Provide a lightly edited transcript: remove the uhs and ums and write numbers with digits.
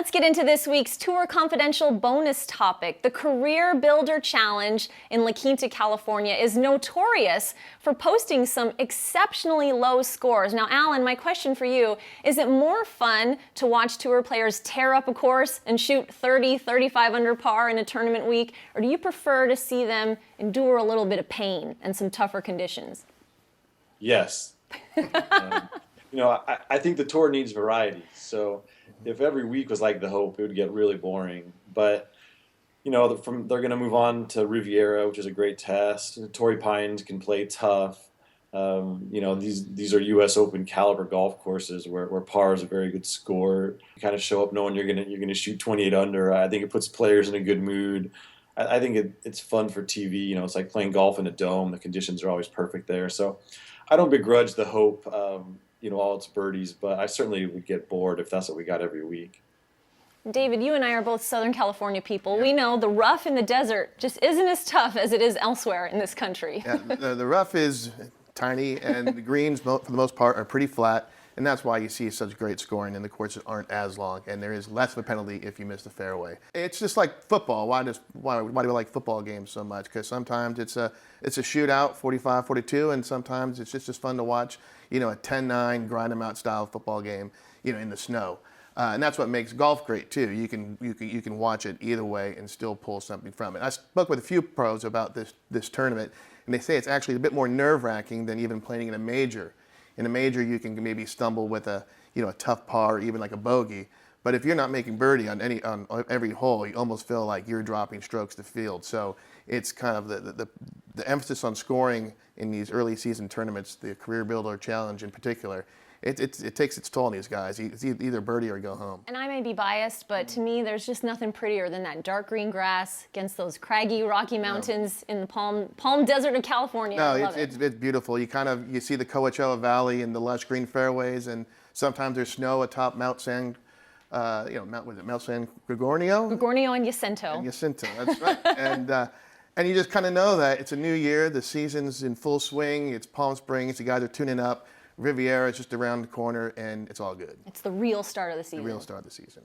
Let's get into this week's Tour Confidential bonus topic. The Career Builder Challenge in La Quinta, California is notorious for posting some exceptionally low scores. Now, Alan, my question for you, is it more fun to watch tour players tear up a course and shoot 30, 35 under par in a tournament week, or do you prefer to see them endure a little bit of pain and some tougher conditions? Yes. I think the tour needs variety. So if every week was like the Hope, it would get really boring. But, they're going to move on to Riviera, which is a great test. Torrey Pines can play tough. These are U.S. Open caliber golf courses where par is a very good score. You kind of show up knowing you're gonna shoot 28 under. I think it puts players in a good mood. I think it's fun for TV. It's like playing golf in a dome. The conditions are always perfect there. So I don't begrudge the Hope, all its birdies, but I certainly would get bored if that's what we got every week. David, you and I are both Southern California people. Yeah. We know the rough in the desert just isn't as tough as it is elsewhere in this country. Yeah, the rough is tiny, and the greens, for the most part, are pretty flat, and that's why you see such great scoring, and the courses aren't as long, and there is less of a penalty if you miss the fairway. It's just like football. Why do we like football games so much? Because sometimes it's a shootout, 45-42, and sometimes it's just fun to watch, a 10-9 grind 'em out style football game, in the snow. And that's what makes golf great too. You can watch it either way and still pull something from it. I spoke with a few pros about this tournament, and they say it's actually a bit more nerve-wracking than even playing in a major. In a major, you can maybe stumble with a tough par or even like a bogey. But if you're not making birdie on every hole, you almost feel like you're dropping strokes to field. So it's kind of the emphasis on scoring in these early season tournaments, the Career Builder Challenge in particular. It takes its toll on these guys. It's either birdie or go home. And I may be biased, but to me, there's just nothing prettier than that dark green grass against those craggy Rocky Mountains in the Palm Desert of California. No, I love it's beautiful. You see the Coachella Valley and the lush green fairways, and sometimes there's snow atop Mount San. Mount San Gorgonio? Gorgonio and Jacinto. And Jacinto, that's right. And you just kind of know that it's a new year. The season's in full swing. It's Palm Springs. The guys are tuning up. Riviera is just around the corner, and it's all good. It's the real start of the season. The real start of the season.